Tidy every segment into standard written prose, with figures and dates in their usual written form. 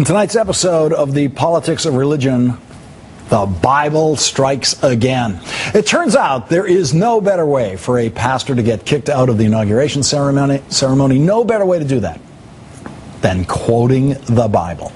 In tonight's episode of the Politics of Religion, the Bible strikes again. It turns out there is no better way for a pastor to get kicked out of the inauguration ceremony, no better way to do that than quoting the Bible.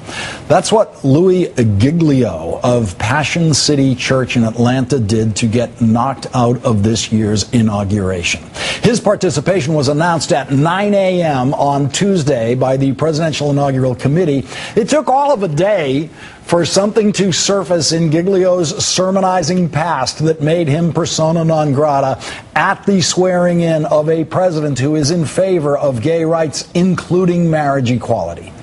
That's what Louie Giglio of Passion City Church in Atlanta did to get knocked out of this year's inauguration. His participation was announced at 9 a.m. on Tuesday by the Presidential Inaugural Committee. It took all of a day for something to surface in Giglio's sermonizing past that made him persona non grata at the swearing in of a president who is in favor of gay rights, including marriage equality.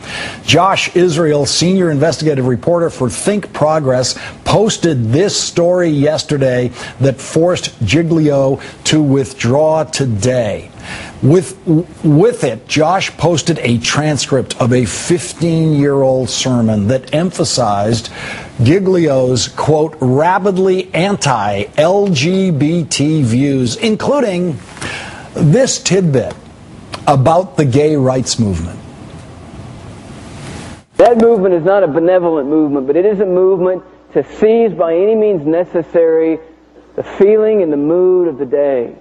Josh Israel, senior investigative reporter for Think Progress, posted this story yesterday that forced Giglio to withdraw today. With it, Josh posted a transcript of a 15-year-old sermon that emphasized Giglio's, quote, rabidly anti-LGBT views, including this tidbit about the gay rights movement. That movement is not a benevolent movement, but it is a movement to seize by any means necessary the feeling and the mood of the day,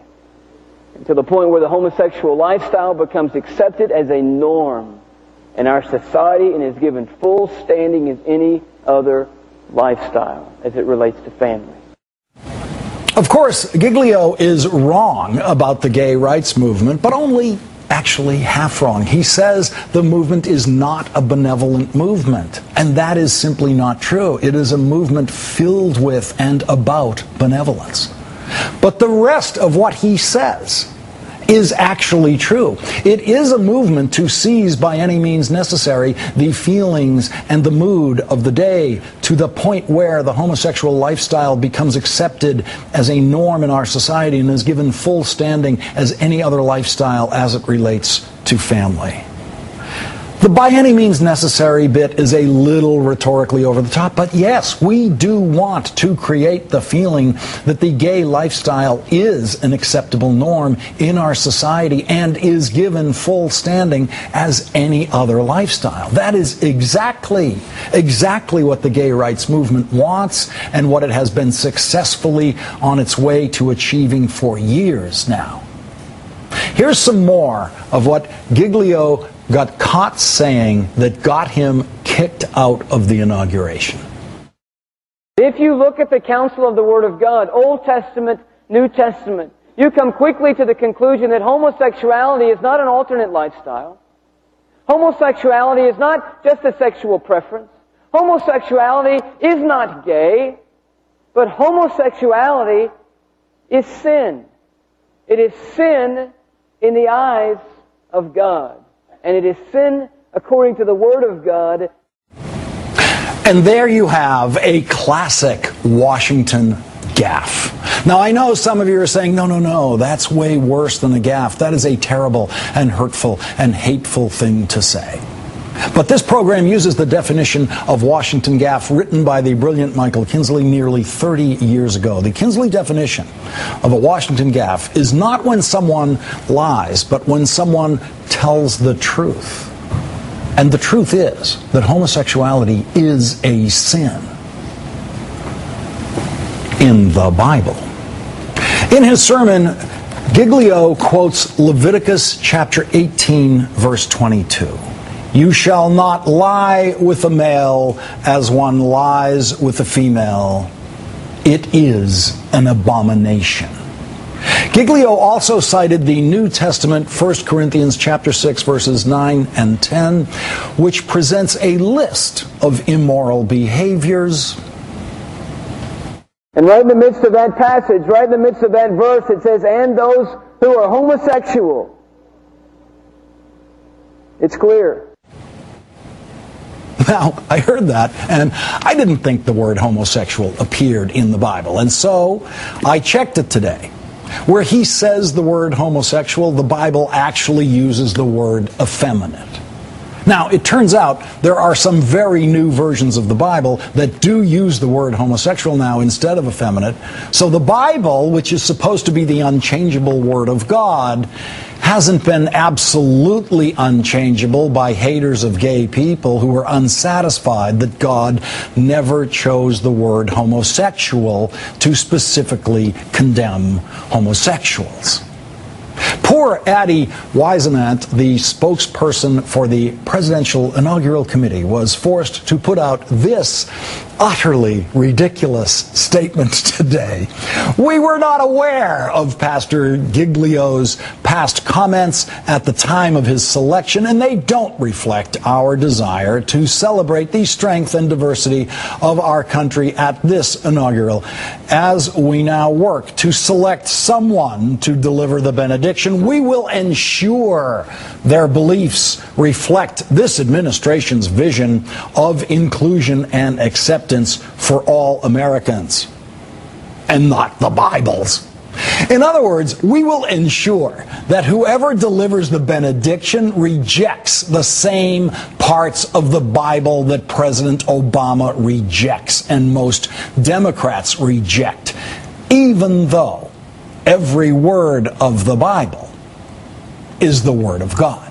to the point where the homosexual lifestyle becomes accepted as a norm in our society and is given full standing as any other lifestyle as it relates to family. Of course, Giglio is wrong about the gay rights movement, but only actually half wrong. He says the movement is not a benevolent movement, and that is simply not true. It is a movement filled with and about benevolence. But the rest of what he says is actually true. It is a movement to seize by any means necessary the feelings and the mood of the day to the point where the homosexual lifestyle becomes accepted as a norm in our society and is given full standing as any other lifestyle as it relates to family. The by any means necessary bit is a little rhetorically over the top, but yes, we do want to create the feeling that the gay lifestyle is an acceptable norm in our society and is given full standing as any other lifestyle. That is exactly what the gay rights movement wants and what it has been successfully on its way to achieving for years now. Here's some more of what Giglio got caught saying that got him kicked out of the inauguration. If you look at the counsel of the Word of God, Old Testament, New Testament, you come quickly to the conclusion that homosexuality is not an alternate lifestyle. Homosexuality is not just a sexual preference. Homosexuality is not gay, but homosexuality is sin. It is sin in the eyes of God. And it is sin according to the Word of God. And there you have a classic Washington gaffe. Now, I know some of you are saying, no, that's way worse than a gaffe. That is a terrible and hurtful and hateful thing to say. But this program uses the definition of Washington gaffe written by the brilliant Michael Kinsley nearly 30 years ago. The Kinsley definition of a Washington gaffe is not when someone lies, but when someone tells the truth. And the truth is that homosexuality is a sin in the Bible. In his sermon, Giglio quotes Leviticus chapter 18, verse 22. You shall not lie with a male as one lies with a female. It is an abomination. Giglio also cited the New Testament, 1 Corinthians chapter 6, verses 9 and 10, which presents a list of immoral behaviors. And right in the midst of that passage, right in the midst of that verse, it says, and those who are homosexual. It's clear. Now, I heard that, and I didn't think the word homosexual appeared in the Bible. And so I checked it today. Where he says the word homosexual, the Bible actually uses the word effeminate. Now, it turns out there are some very new versions of the Bible that do use the word homosexual now instead of effeminate. So the Bible, which is supposed to be the unchangeable Word of God, hasn't been absolutely unchangeable by haters of gay people who are unsatisfied that God never chose the word homosexual to specifically condemn homosexuals. Poor Addie Weisenant, the spokesperson for the Presidential Inaugural Committee, was forced to put out this utterly ridiculous statement today. We were not aware of Pastor Giglio's past comments at the time of his selection, and they don't reflect our desire to celebrate the strength and diversity of our country at this inaugural. As we now work to select someone to deliver the benediction, we will ensure their beliefs reflect this administration's vision of inclusion and acceptance for all Americans, and not the Bible's. In other words, we will ensure that whoever delivers the benediction rejects the same parts of the Bible that President Obama rejects and most Democrats reject, even though every word of the Bible is the Word of God.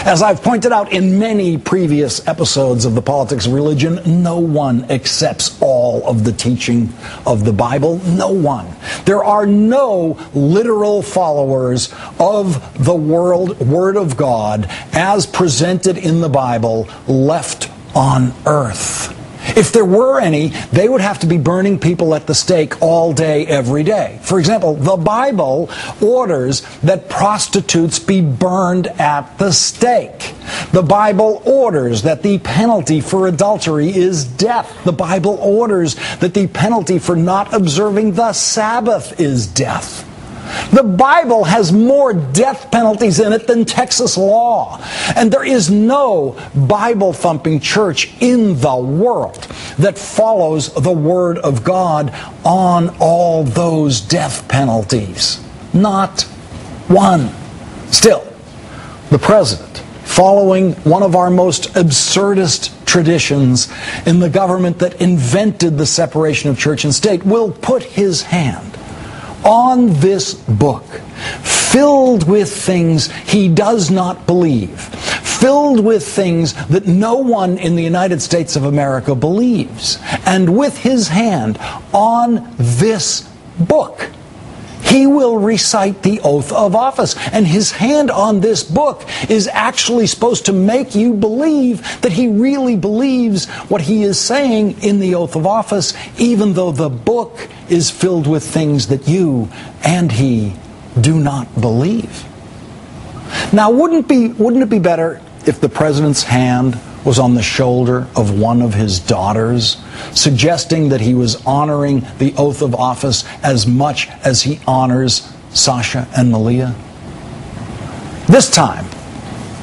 As I've pointed out in many previous episodes of the Politics of Religion, no one accepts all of the teaching of the Bible. No one. There are no literal followers of the Word of God as presented in the Bible left on earth. If there were any, they would have to be burning people at the stake all day, every day. For example, the Bible orders that prostitutes be burned at the stake. The Bible orders that the penalty for adultery is death. The Bible orders that the penalty for not observing the Sabbath is death. The Bible has more death penalties in it than Texas law. And there is no Bible-thumping church in the world that follows the Word of God on all those death penalties. Not one. Still, the president, following one of our most absurdist traditions in the government that invented the separation of church and state, will put his hand on this book, filled with things he does not believe, filled with things that no one in the United States of America believes. And with his hand on this book, he will recite the oath of office. And his hand on this book is actually supposed to make you believe that he really believes what he is saying in the oath of office, even though the book is filled with things that you and he do not believe. Now, wouldn't it be better if the president's hand was on the shoulder of one of his daughters, suggesting that he was honoring the oath of office as much as he honors Sasha and Malia? This time,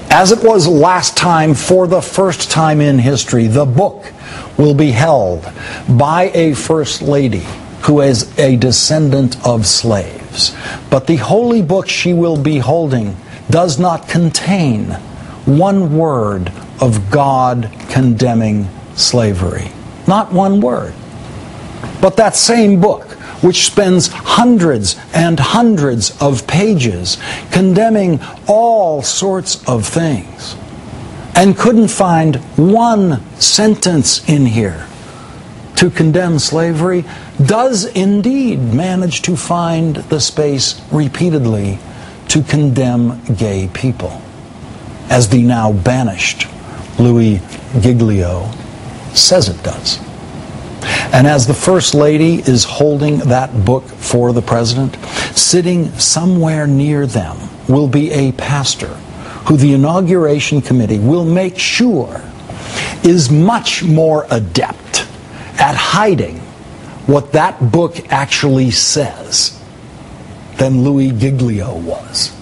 as it was last time, for the first time in history, the book will be held by a first lady who is a descendant of slaves. But the holy book she will be holding does not contain one word of God condemning slavery. Not one word. But that same book, which spends hundreds and hundreds of pages condemning all sorts of things, and couldn't find one sentence in here to condemn slavery, does indeed manage to find the space repeatedly to condemn gay people, as the now banished Louie Giglio says it does. And as the First Lady is holding that book for the President, sitting somewhere near them will be a pastor who the Inauguration Committee will make sure is much more adept at hiding what that book actually says than Louie Giglio was.